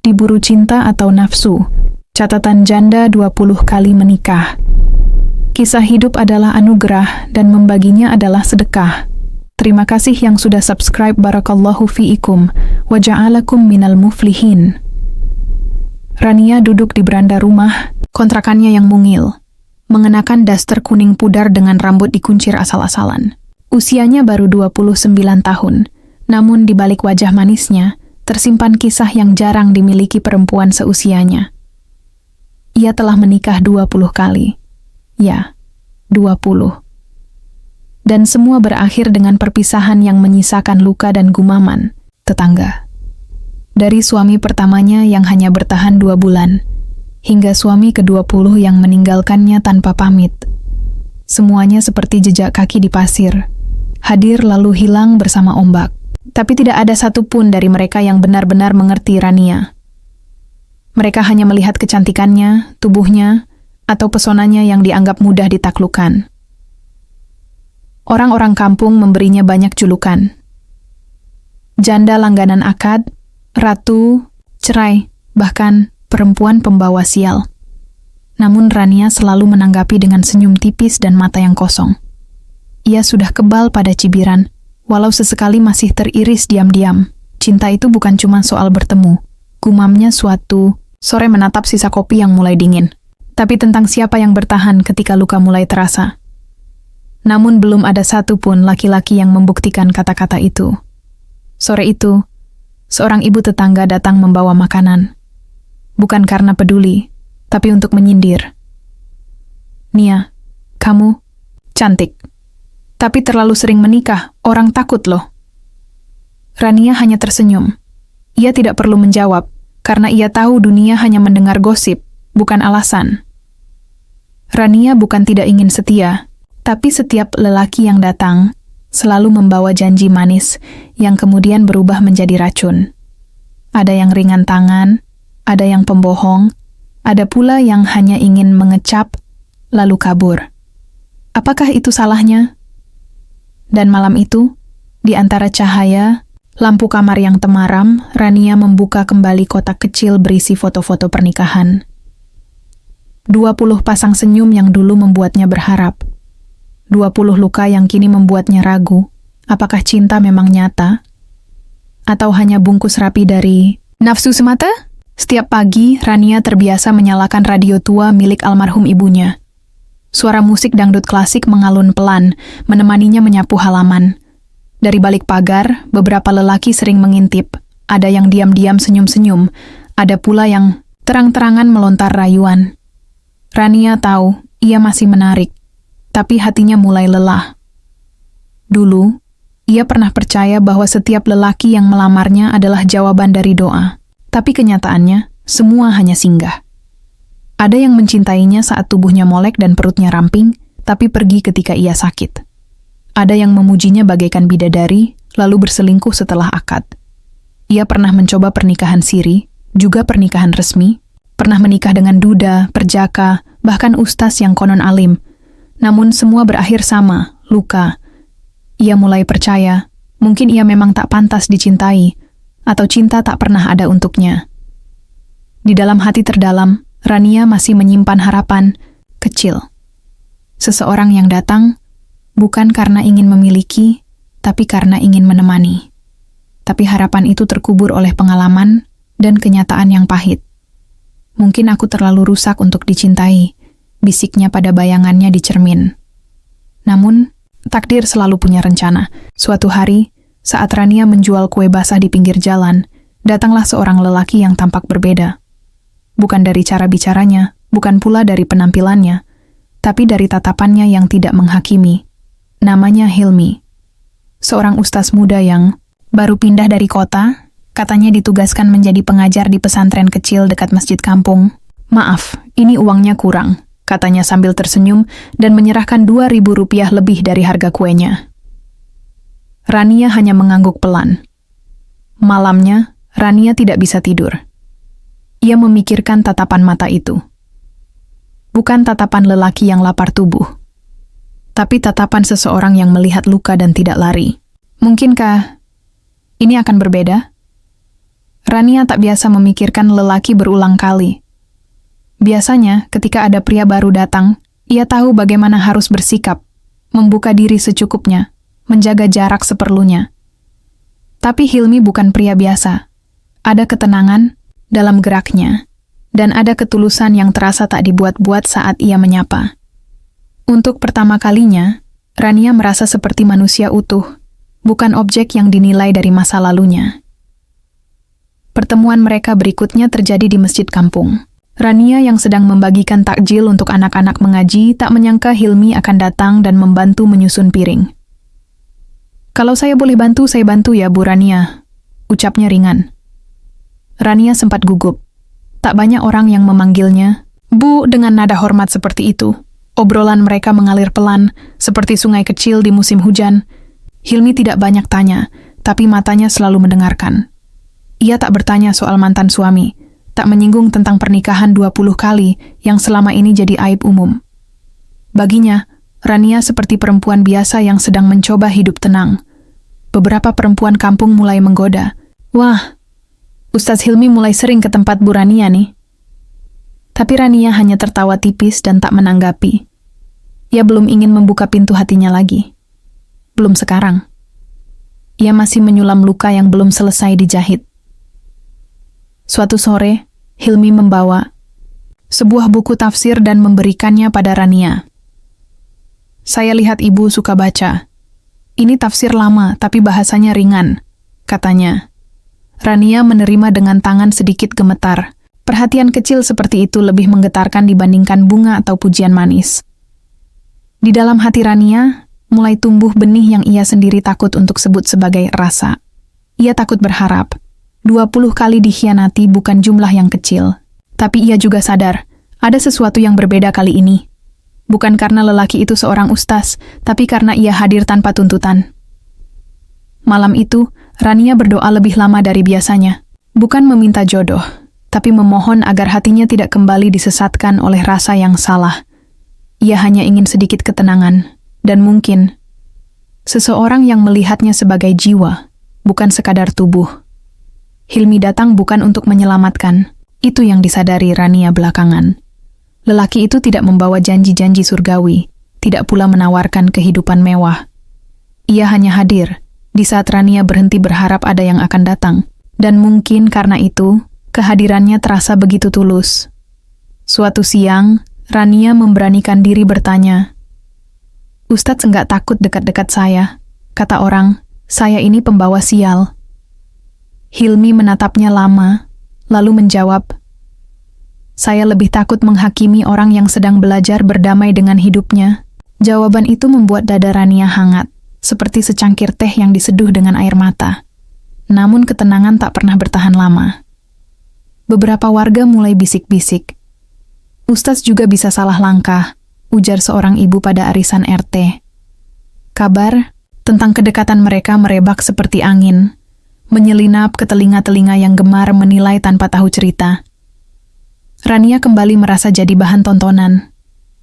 diburu cinta atau nafsu. Catatan janda 20 kali menikah. Kisah hidup adalah anugerah dan membaginya adalah sedekah. Terima kasih yang sudah subscribe. Barakallahu fiikum wa ja'alakum minal muflihin. Rania duduk di beranda rumah, kontrakannya yang mungil, mengenakan daster kuning pudar dengan rambut dikuncir asal-asalan. Usianya baru 29 tahun, namun di balik wajah manisnya, tersimpan kisah yang jarang dimiliki perempuan seusianya. Ia telah menikah 20 kali. Ya, 20. Dan semua berakhir dengan perpisahan yang menyisakan luka dan gumaman. Tetangga. Dari suami pertamanya yang hanya bertahan 2 bulan, hingga suami ke-20 yang meninggalkannya tanpa pamit. Semuanya seperti jejak kaki di pasir, hadir lalu hilang bersama ombak. Tapi tidak ada satupun dari mereka yang benar-benar mengerti Rania. Mereka hanya melihat kecantikannya, tubuhnya, atau pesonanya yang dianggap mudah ditaklukkan. Orang-orang kampung memberinya banyak julukan. Janda langganan akad, ratu, cerai, bahkan perempuan pembawa sial. Namun Rania selalu menanggapi dengan senyum tipis dan mata yang kosong. Ia sudah kebal pada cibiran, walau sesekali masih teriris diam-diam. Cinta itu bukan cuma soal bertemu, gumamnya suatu sore menatap sisa kopi yang mulai dingin, tapi tentang siapa yang bertahan ketika luka mulai terasa. Namun belum ada satupun laki-laki yang membuktikan kata-kata itu. Sore itu, seorang ibu tetangga datang membawa makanan. Bukan karena peduli, tapi untuk menyindir. Nia, kamu cantik. Tapi terlalu sering menikah, orang takut loh. Rania hanya tersenyum. Ia tidak perlu menjawab, karena ia tahu dunia hanya mendengar gosip, bukan alasan. Rania bukan tidak ingin setia, tapi setiap lelaki yang datang selalu membawa janji manis yang kemudian berubah menjadi racun. Ada yang ringan tangan, ada yang pembohong, ada pula yang hanya ingin mengecap, lalu kabur. Apakah itu salahnya? Dan malam itu, di antara cahaya, lampu kamar yang temaram, Rania membuka kembali kotak kecil berisi foto-foto pernikahan. 20 pasang senyum yang dulu membuatnya berharap. 20 luka yang kini membuatnya ragu, apakah cinta memang nyata? Atau hanya bungkus rapi dari nafsu semata? Setiap pagi, Rania terbiasa menyalakan radio tua milik almarhum ibunya. Suara musik dangdut klasik mengalun pelan, menemaninya menyapu halaman. Dari balik pagar, beberapa lelaki sering mengintip. Ada yang diam-diam senyum-senyum, ada pula yang terang-terangan melontar rayuan. Rania tahu, ia masih menarik, tapi hatinya mulai lelah. Dulu, ia pernah percaya bahwa setiap lelaki yang melamarnya adalah jawaban dari doa. Tapi kenyataannya, semua hanya singgah. Ada yang mencintainya saat tubuhnya molek dan perutnya ramping, tapi pergi ketika ia sakit. Ada yang memujinya bagaikan bidadari, lalu berselingkuh setelah akad. Ia pernah mencoba pernikahan siri, juga pernikahan resmi, pernah menikah dengan duda, perjaka, bahkan ustaz yang konon alim. Namun semua berakhir sama, luka. Ia mulai percaya, mungkin ia memang tak pantas dicintai, atau cinta tak pernah ada untuknya. Di dalam hati terdalam, Rania masih menyimpan harapan kecil. Seseorang yang datang bukan karena ingin memiliki, tapi karena ingin menemani. Tapi harapan itu terkubur oleh pengalaman dan kenyataan yang pahit. Mungkin aku terlalu rusak untuk dicintai, bisiknya pada bayangannya di cermin. Namun, takdir selalu punya rencana. Suatu hari, saat Rania menjual kue basah di pinggir jalan, datanglah seorang lelaki yang tampak berbeda. Bukan dari cara bicaranya, bukan pula dari penampilannya, tapi dari tatapannya yang tidak menghakimi. Namanya Hilmi. Seorang ustaz muda yang baru pindah dari kota, katanya ditugaskan menjadi pengajar di pesantren kecil dekat masjid kampung. Maaf, ini uangnya kurang, katanya sambil tersenyum dan menyerahkan Rp2.000 lebih dari harga kuenya. Rania hanya mengangguk pelan. Malamnya, Rania tidak bisa tidur. Ia memikirkan tatapan mata itu. Bukan tatapan lelaki yang lapar tubuh, tapi tatapan seseorang yang melihat luka dan tidak lari. Mungkinkah ini akan berbeda? Rania tak biasa memikirkan lelaki berulang kali. Biasanya, ketika ada pria baru datang, ia tahu bagaimana harus bersikap, membuka diri secukupnya, menjaga jarak seperlunya. Tapi Hilmi bukan pria biasa. Ada ketenangan dalam geraknya, dan ada ketulusan yang terasa tak dibuat-buat saat ia menyapa. Untuk pertama kalinya, Rania merasa seperti manusia utuh, bukan objek yang dinilai dari masa lalunya. Pertemuan mereka berikutnya terjadi di masjid kampung. Rania yang sedang membagikan takjil untuk anak-anak mengaji tak menyangka Hilmi akan datang dan membantu menyusun piring. "Kalau saya boleh bantu, saya bantu ya, Bu Rania," ucapnya ringan. Rania sempat gugup. Tak banyak orang yang memanggilnya Bu dengan nada hormat seperti itu. Obrolan mereka mengalir pelan, seperti sungai kecil di musim hujan. Hilmi tidak banyak tanya, tapi matanya selalu mendengarkan. Ia tak bertanya soal mantan suami, tak menyinggung tentang pernikahan 20 kali yang selama ini jadi aib umum. Baginya, Rania seperti perempuan biasa yang sedang mencoba hidup tenang. Beberapa perempuan kampung mulai menggoda. "Wah, Ustaz Hilmi mulai sering ke tempat Bu Rania nih." Tapi Rania hanya tertawa tipis dan tak menanggapi. Ia belum ingin membuka pintu hatinya lagi. Belum sekarang. Ia masih menyulam luka yang belum selesai dijahit. Suatu sore, Hilmi membawa sebuah buku tafsir dan memberikannya pada Rania. "Saya lihat ibu suka baca. Ini tafsir lama tapi bahasanya ringan," katanya. Rania menerima dengan tangan sedikit gemetar. Perhatian kecil seperti itu lebih menggetarkan dibandingkan bunga atau pujian manis. Di dalam hati Rania, mulai tumbuh benih yang ia sendiri takut untuk sebut sebagai rasa. Ia takut berharap. 20 kali dikhianati bukan jumlah yang kecil. Tapi ia juga sadar, ada sesuatu yang berbeda kali ini. Bukan karena lelaki itu seorang ustaz, tapi karena ia hadir tanpa tuntutan. Malam itu, Rania berdoa lebih lama dari biasanya. Bukan meminta jodoh, tapi memohon agar hatinya tidak kembali disesatkan oleh rasa yang salah. Ia hanya ingin sedikit ketenangan, dan mungkin seseorang yang melihatnya sebagai jiwa, bukan sekadar tubuh. Hilmi datang bukan untuk menyelamatkan, itu yang disadari Rania belakangan. Lelaki itu tidak membawa janji-janji surgawi, tidak pula menawarkan kehidupan mewah. Ia hanya hadir di saat Rania berhenti berharap ada yang akan datang, dan mungkin karena itu, kehadirannya terasa begitu tulus. Suatu siang, Rania memberanikan diri bertanya, "Ustadz enggak takut dekat-dekat saya? Kata orang, saya ini pembawa sial." Hilmi menatapnya lama, lalu menjawab, "Saya lebih takut menghakimi orang yang sedang belajar berdamai dengan hidupnya." Jawaban itu membuat dada Rania hangat, seperti secangkir teh yang diseduh dengan air mata. Namun ketenangan tak pernah bertahan lama. Beberapa warga mulai bisik-bisik. "Ustaz juga bisa salah langkah," ujar seorang ibu pada arisan RT. Kabar tentang kedekatan mereka merebak seperti angin, menyelinap ke telinga-telinga yang gemar menilai tanpa tahu cerita. Rania kembali merasa jadi bahan tontonan.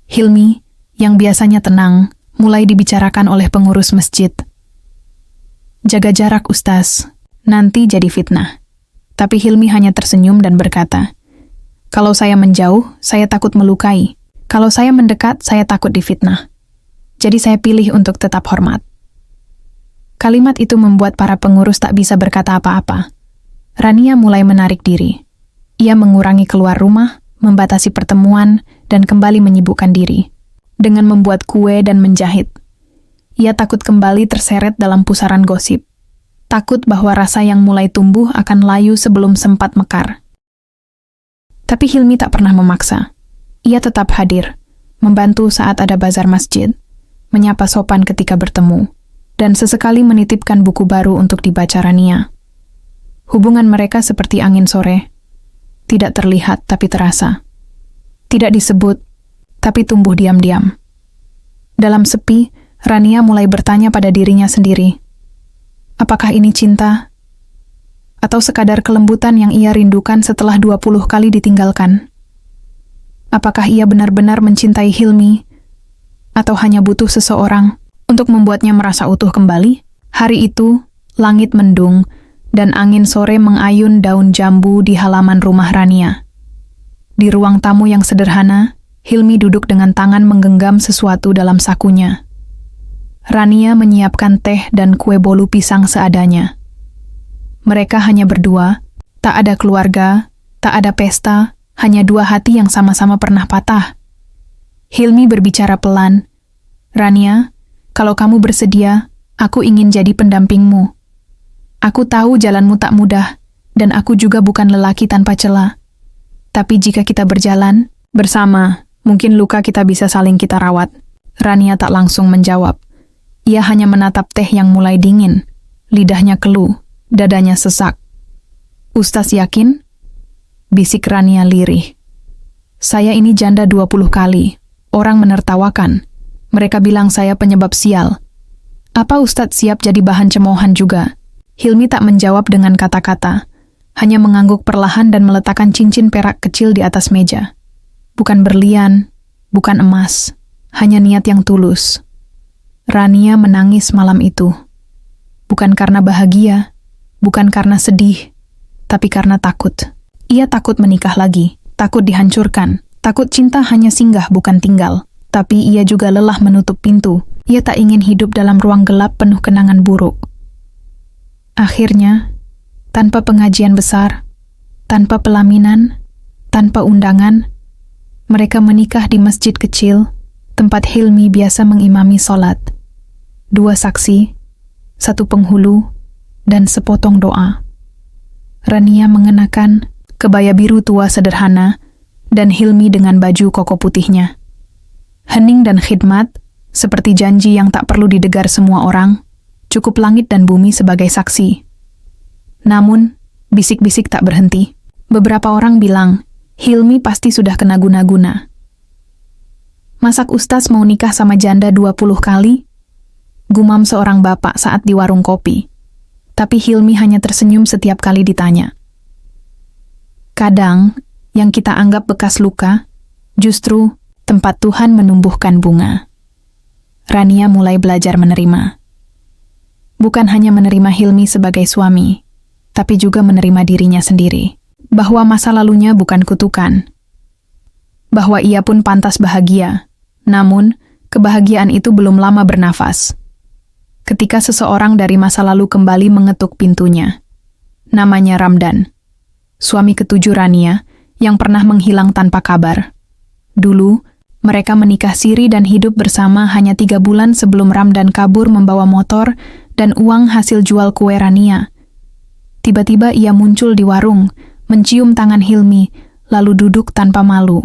Hilmi, yang biasanya tenang, mulai dibicarakan oleh pengurus masjid. "Jaga jarak, Ustaz. Nanti jadi fitnah." Tapi Hilmi hanya tersenyum dan berkata, "Kalau saya menjauh, saya takut melukai. Kalau saya mendekat, saya takut difitnah. Jadi saya pilih untuk tetap hormat." Kalimat itu membuat para pengurus tak bisa berkata apa-apa. Rania mulai menarik diri. Ia mengurangi keluar rumah, membatasi pertemuan, dan kembali menyibukkan diri dengan membuat kue dan menjahit. Ia takut kembali terseret dalam pusaran gosip. Takut bahwa rasa yang mulai tumbuh akan layu sebelum sempat mekar. Tapi Hilmi tak pernah memaksa. Ia tetap hadir, membantu saat ada bazar masjid, menyapa sopan ketika bertemu, dan sesekali menitipkan buku baru untuk dibaca Rania. Hubungan mereka seperti angin sore. Tidak terlihat tapi terasa. Tidak disebut, tapi tumbuh diam-diam. Dalam sepi, Rania mulai bertanya pada dirinya sendiri. Apakah ini cinta? Atau sekadar kelembutan yang ia rindukan setelah 20 kali ditinggalkan? Apakah ia benar-benar mencintai Hilmi? Atau hanya butuh seseorang untuk membuatnya merasa utuh kembali? Hari itu, langit mendung, dan angin sore mengayun daun jambu di halaman rumah Rania. Di ruang tamu yang sederhana, Hilmi duduk dengan tangan menggenggam sesuatu dalam sakunya. Rania menyiapkan teh dan kue bolu pisang seadanya. Mereka hanya berdua, tak ada keluarga, tak ada pesta, hanya dua hati yang sama-sama pernah patah. Hilmi berbicara pelan, "Rania, kalau kamu bersedia, aku ingin jadi pendampingmu. Aku tahu jalanmu tak mudah, dan aku juga bukan lelaki tanpa celah. Tapi jika kita berjalan bersama, mungkin luka kita bisa saling kita rawat." Rania tak langsung menjawab. Ia hanya menatap teh yang mulai dingin. Lidahnya keluh, dadanya sesak. "Ustaz yakin?" bisik Rania lirih. "Saya ini janda 20 kali. Orang menertawakan. Mereka bilang saya penyebab sial. Apa Ustadz siap jadi bahan cemoohan juga?" Hilmi tak menjawab dengan kata-kata, hanya mengangguk perlahan dan meletakkan cincin perak kecil di atas meja. Bukan berlian, bukan emas, hanya niat yang tulus. Rania menangis malam itu. Bukan karena bahagia, bukan karena sedih, tapi karena takut. Ia takut menikah lagi, takut dihancurkan, takut cinta hanya singgah bukan tinggal. Tapi ia juga lelah menutup pintu. Ia tak ingin hidup dalam ruang gelap penuh kenangan buruk. Akhirnya, tanpa pengajian besar, tanpa pelaminan, tanpa undangan, mereka menikah di masjid kecil, tempat Hilmi biasa mengimami sholat. 2 saksi, 1 penghulu, dan sepotong doa. Rania mengenakan kebaya biru tua sederhana, dan Hilmi dengan baju koko putihnya. Hening dan khidmat, seperti janji yang tak perlu didengar semua orang, cukup langit dan bumi sebagai saksi. Namun, bisik-bisik tak berhenti. Beberapa orang bilang, Hilmi pasti sudah kena guna-guna. "Masak Ustaz mau nikah sama janda 20 kali?" gumam seorang bapak saat di warung kopi. Tapi Hilmi hanya tersenyum setiap kali ditanya. Kadang, yang kita anggap bekas luka, justru tempat Tuhan menumbuhkan bunga. Rania mulai belajar menerima. Bukan hanya menerima Hilmi sebagai suami, tapi juga menerima dirinya sendiri. Bahwa masa lalunya bukan kutukan. Bahwa ia pun pantas bahagia. Namun, kebahagiaan itu belum lama bernafas. Ketika seseorang dari masa lalu kembali mengetuk pintunya. Namanya Ramdan. Suami ketujuh Rania, yang pernah menghilang tanpa kabar. Dulu, mereka menikah siri dan hidup bersama hanya 3 bulan sebelum Ramdan kabur membawa motor dan uang hasil jual kue Rania. Tiba-tiba ia muncul di warung, mencium tangan Hilmi, lalu duduk tanpa malu.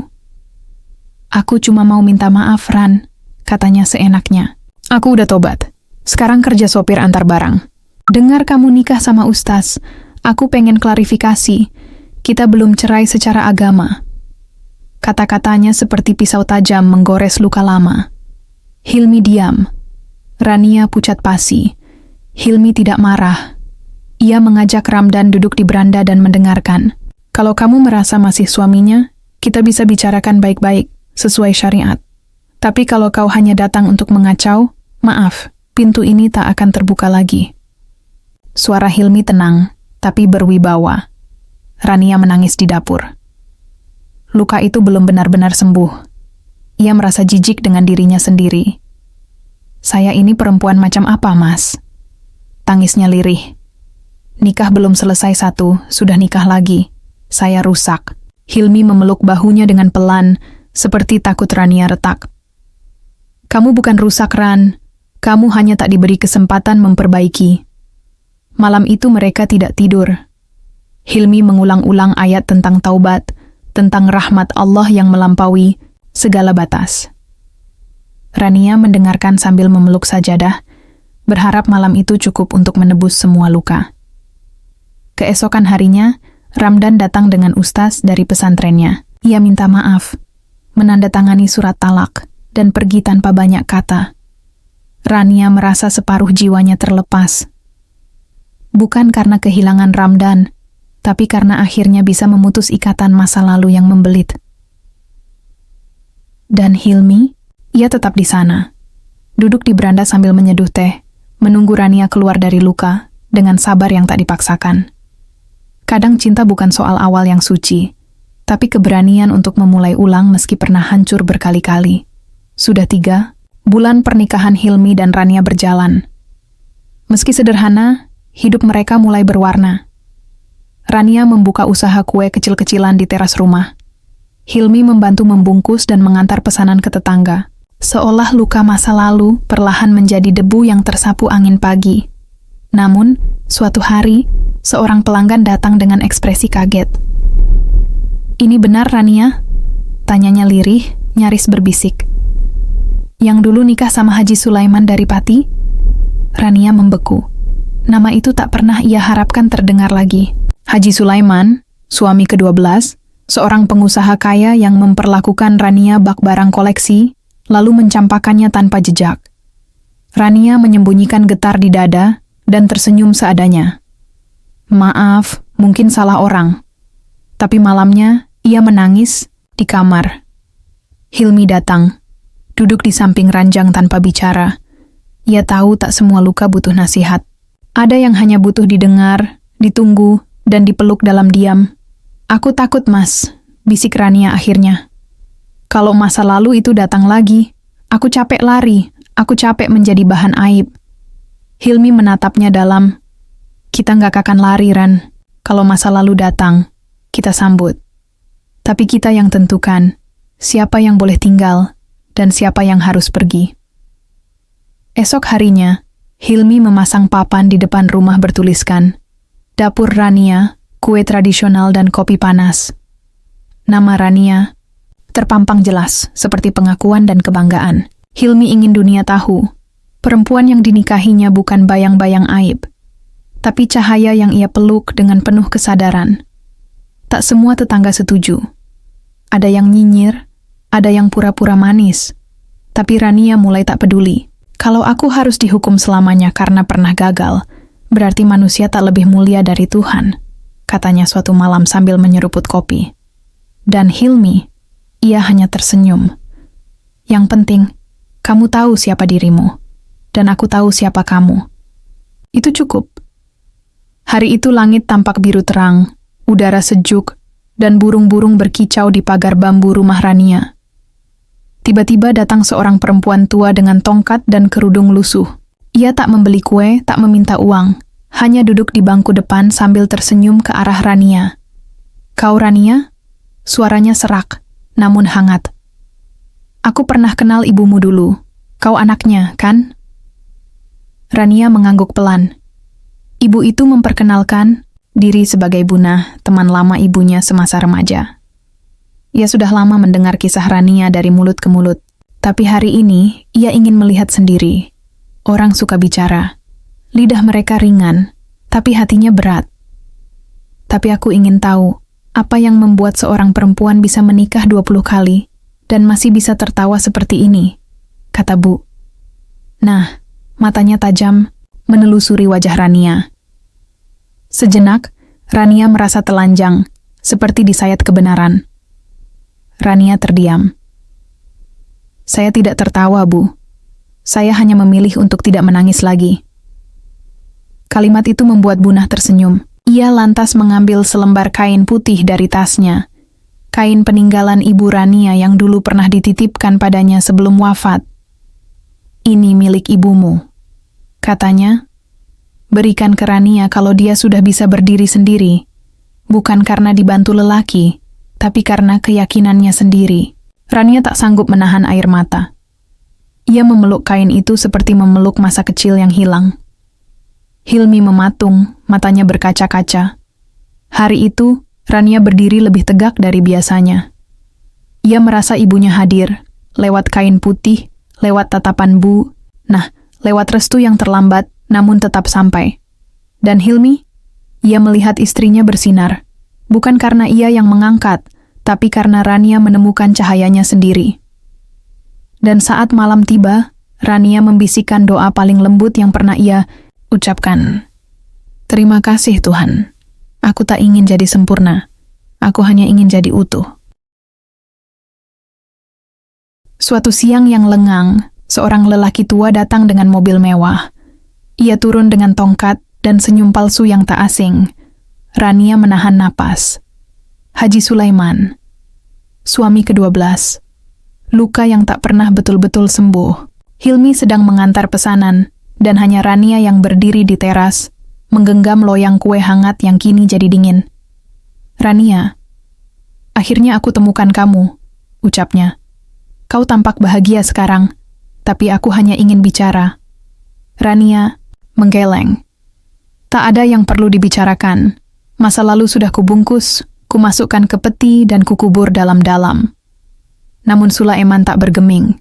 "Aku cuma mau minta maaf, Ran," katanya seenaknya. "Aku udah tobat. Sekarang kerja sopir antar barang. Dengar kamu nikah sama Ustaz, aku pengen klarifikasi. Kita belum cerai secara agama." Kata-katanya seperti pisau tajam menggores luka lama. Hilmi diam. Rania pucat pasi. Hilmi tidak marah. Ia mengajak Ramdan duduk di beranda dan mendengarkan. "Kalau kamu merasa masih suaminya, kita bisa bicarakan baik-baik, sesuai syariat. Tapi kalau kau hanya datang untuk mengacau, maaf, pintu ini tak akan terbuka lagi." Suara Hilmi tenang, tapi berwibawa. Rania menangis di dapur. Luka itu belum benar-benar sembuh. Ia merasa jijik dengan dirinya sendiri. "Saya ini perempuan macam apa, Mas?" Tangisnya lirih. "Nikah belum selesai 1, sudah nikah lagi. Saya rusak." Hilmi memeluk bahunya dengan pelan, seperti takut Rania retak. "Kamu bukan rusak, Ran. Kamu hanya tak diberi kesempatan memperbaiki." Malam itu mereka tidak tidur. Hilmi mengulang-ulang ayat tentang taubat, tentang rahmat Allah yang melampaui segala batas. Rania mendengarkan sambil memeluk sajadah, berharap malam itu cukup untuk menebus semua luka. Keesokan harinya, Ramdan datang dengan ustaz dari pesantrennya. Ia minta maaf, menandatangani surat talak, dan pergi tanpa banyak kata. Rania merasa separuh jiwanya terlepas. Bukan karena kehilangan Ramdan, tapi karena akhirnya bisa memutus ikatan masa lalu yang membelit. Dan Hilmi, ia tetap di sana. Duduk di beranda sambil menyeduh teh, menunggu Rania keluar dari luka, dengan sabar yang tak dipaksakan. Kadang cinta bukan soal awal yang suci, tapi keberanian untuk memulai ulang meski pernah hancur berkali-kali. Sudah 3 bulan pernikahan Hilmi dan Rania berjalan. Meski sederhana, hidup mereka mulai berwarna. Rania membuka usaha kue kecil-kecilan di teras rumah. Hilmi membantu membungkus dan mengantar pesanan ke tetangga. Seolah luka masa lalu perlahan menjadi debu yang tersapu angin pagi. Namun, suatu hari, seorang pelanggan datang dengan ekspresi kaget. "Ini benar, Rania?" tanyanya lirih, nyaris berbisik. "Yang dulu nikah sama Haji Sulaiman dari Pati?" Rania membeku. Nama itu tak pernah ia harapkan terdengar lagi. Haji Sulaiman, suami ke-12, seorang pengusaha kaya yang memperlakukan Rania bak barang koleksi, lalu mencampakkannya tanpa jejak. Rania menyembunyikan getar di dada dan tersenyum seadanya. "Maaf, mungkin salah orang." Tapi malamnya, ia menangis di kamar. Hilmi datang, duduk di samping ranjang tanpa bicara. Ia tahu tak semua luka butuh nasihat. Ada yang hanya butuh didengar, ditunggu, dan dipeluk dalam diam. "Aku takut, Mas," bisik Rania akhirnya. "Kalau masa lalu itu datang lagi, aku capek lari, aku capek menjadi bahan aib." Hilmi menatapnya dalam, "Kita nggak akan lari, Ran. Kalau masa lalu datang, kita sambut. Tapi kita yang tentukan siapa yang boleh tinggal dan siapa yang harus pergi." Esok harinya, Hilmi memasang papan di depan rumah bertuliskan, "Dapur Rania, kue tradisional dan kopi panas." Nama Rania terpampang jelas, seperti pengakuan dan kebanggaan. Hilmi ingin dunia tahu, perempuan yang dinikahinya bukan bayang-bayang aib, tapi cahaya yang ia peluk dengan penuh kesadaran. Tak semua tetangga setuju. Ada yang nyinyir, ada yang pura-pura manis. Tapi Rania mulai tak peduli. "Kalau aku harus dihukum selamanya karena pernah gagal, berarti manusia tak lebih mulia dari Tuhan," katanya suatu malam sambil menyeruput kopi. Dan Hilmi, ia hanya tersenyum. "Yang penting, kamu tahu siapa dirimu, dan aku tahu siapa kamu. Itu cukup." Hari itu langit tampak biru terang, udara sejuk, dan burung-burung berkicau di pagar bambu rumah Rania. Tiba-tiba datang seorang perempuan tua dengan tongkat dan kerudung lusuh. Ia tak membeli kue, tak meminta uang, hanya duduk di bangku depan sambil tersenyum ke arah Rania. "Kau Rania?" Suaranya serak, namun hangat. "Aku pernah kenal ibumu dulu. Kau anaknya, kan?" Rania mengangguk pelan. Ibu itu memperkenalkan diri sebagai Buna, teman lama ibunya semasa remaja. Ia sudah lama mendengar kisah Rania dari mulut ke mulut, tapi hari ini ia ingin melihat sendiri. Orang suka bicara. Lidah mereka ringan, tapi hatinya berat. "Tapi aku ingin tahu, apa yang membuat seorang perempuan bisa menikah 20 kali dan masih bisa tertawa seperti ini?" kata Bu. Nah, matanya tajam menelusuri wajah Rania. Sejenak, Rania merasa telanjang, seperti disayat kebenaran. Rania terdiam. "Saya tidak tertawa, Bu. Saya hanya memilih untuk tidak menangis lagi." Kalimat itu membuat Bunah tersenyum. Ia lantas mengambil selembar kain putih dari tasnya. Kain peninggalan ibu Rania yang dulu pernah dititipkan padanya sebelum wafat. "Ini milik ibumu," katanya. "Berikan ke Rania kalau dia sudah bisa berdiri sendiri. Bukan karena dibantu lelaki, tapi karena keyakinannya sendiri." Rania tak sanggup menahan air mata. Ia memeluk kain itu seperti memeluk masa kecil yang hilang. Hilmi mematung, matanya berkaca-kaca. Hari itu, Rania berdiri lebih tegak dari biasanya. Ia merasa ibunya hadir, lewat kain putih, lewat tatapan Bu, lewat restu yang terlambat, namun tetap sampai. Dan Hilmi, ia melihat istrinya bersinar, bukan karena ia yang mengangkat, tapi karena Rania menemukan cahayanya sendiri. Dan saat malam tiba, Rania membisikkan doa paling lembut yang pernah ia ucapkan. "Terima kasih Tuhan. Aku tak ingin jadi sempurna. Aku hanya ingin jadi utuh." Suatu siang yang lengang, seorang lelaki tua datang dengan mobil mewah. Ia turun dengan tongkat dan senyum palsu yang tak asing. Rania menahan napas. Haji Sulaiman, suami ke-12. Luka yang tak pernah betul-betul sembuh. Hilmi sedang mengantar pesanan, dan hanya Rania yang berdiri di teras, menggenggam loyang kue hangat yang kini jadi dingin. "Rania, akhirnya aku temukan kamu," ucapnya. "Kau tampak bahagia sekarang, tapi aku hanya ingin bicara." Rania menggeleng. "Tak ada yang perlu dibicarakan. Masa lalu sudah kubungkus, kumasukkan ke peti dan kukubur dalam-dalam." Namun Sulaiman tak bergeming.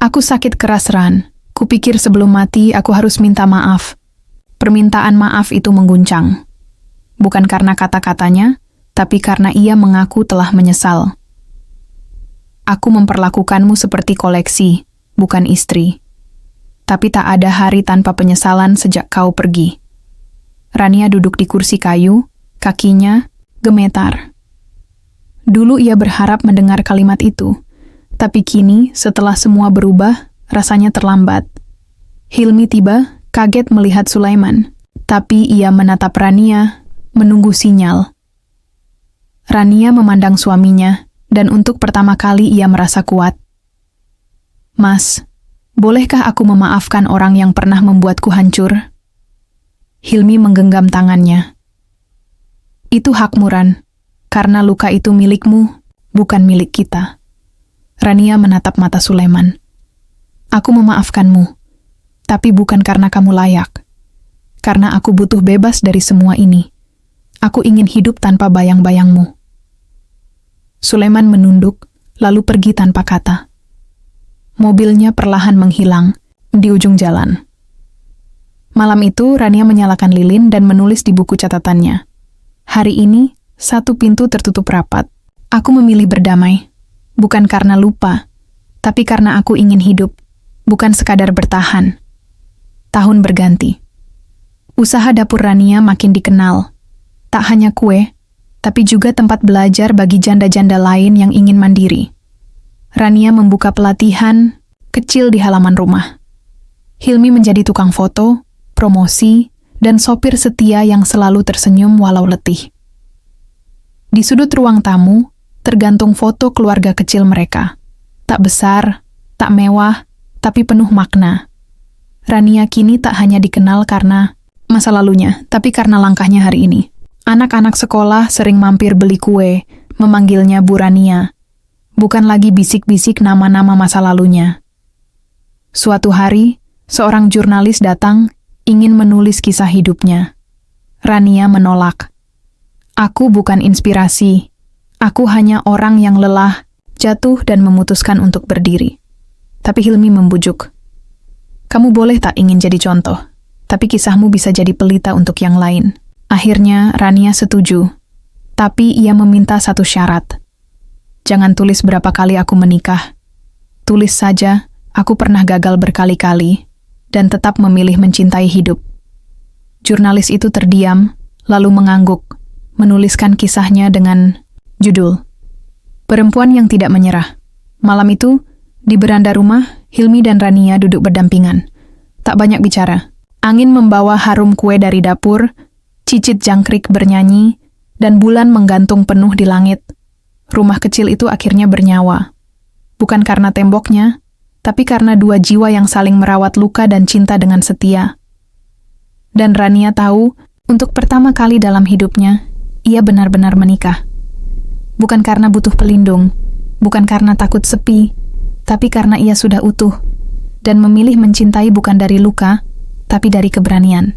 "Aku sakit keras, Ran. Kupikir sebelum mati aku harus minta maaf." Permintaan maaf itu mengguncang. Bukan karena kata-katanya, tapi karena ia mengaku telah menyesal. "Aku memperlakukanmu seperti koleksi, bukan istri. Tapi tak ada hari tanpa penyesalan sejak kau pergi." Rania duduk di kursi kayu, kakinya gemetar. Dulu ia berharap mendengar kalimat itu, tapi kini setelah semua berubah, rasanya terlambat. Hilmi tiba, kaget melihat Sulaiman, tapi ia menatap Rania, menunggu sinyal. Rania memandang suaminya, dan untuk pertama kali ia merasa kuat. "Mas, bolehkah aku memaafkan orang yang pernah membuatku hancur?" Hilmi menggenggam tangannya. "Itu hakmu, Ran, karena luka itu milikmu, bukan milik kita." Rania menatap mata Sulaiman. "Aku memaafkanmu, tapi bukan karena kamu layak. Karena aku butuh bebas dari semua ini. Aku ingin hidup tanpa bayang-bayangmu." Sulaiman menunduk, lalu pergi tanpa kata. Mobilnya perlahan menghilang di ujung jalan. Malam itu, Rania menyalakan lilin dan menulis di buku catatannya. "Hari ini, satu pintu tertutup rapat. Aku memilih berdamai. Bukan karena lupa, tapi karena aku ingin hidup, bukan sekadar bertahan." Tahun berganti. Usaha dapur Rania makin dikenal. Tak hanya kue, tapi juga tempat belajar bagi janda-janda lain yang ingin mandiri. Rania membuka pelatihan kecil di halaman rumah. Hilmi menjadi tukang foto, promosi, dan sopir setia yang selalu tersenyum walau letih. Di sudut ruang tamu, tergantung foto keluarga kecil mereka. Tak besar, tak mewah, tapi penuh makna. Rania kini tak hanya dikenal karena masa lalunya, tapi karena langkahnya hari ini. Anak-anak sekolah sering mampir beli kue, memanggilnya Bu Rania. Bukan lagi bisik-bisik nama-nama masa lalunya. Suatu hari, seorang jurnalis datang, ingin menulis kisah hidupnya. Rania menolak. "Aku bukan inspirasi. Aku hanya orang yang lelah, jatuh dan memutuskan untuk berdiri." Tapi Hilmi membujuk. "Kamu boleh tak ingin jadi contoh, tapi kisahmu bisa jadi pelita untuk yang lain." Akhirnya Rania setuju, tapi ia meminta satu syarat. "Jangan tulis berapa kali aku menikah. Tulis saja, aku pernah gagal berkali-kali, dan tetap memilih mencintai hidup." Jurnalis itu terdiam, lalu mengangguk, menuliskan kisahnya dengan judul "Perempuan yang Tidak Menyerah." Malam itu, di beranda rumah, Hilmi dan Rania duduk berdampingan. Tak banyak bicara. Angin membawa harum kue dari dapur, cicit jangkrik bernyanyi, dan bulan menggantung penuh di langit. Rumah kecil itu akhirnya bernyawa. Bukan karena temboknya, tapi karena dua jiwa yang saling merawat luka dan cinta dengan setia. Dan Rania tahu, untuk pertama kali dalam hidupnya, ia benar-benar menikah. Bukan karena butuh pelindung, bukan karena takut sepi, tapi karena ia sudah utuh, dan memilih mencintai bukan dari luka, tapi dari keberanian.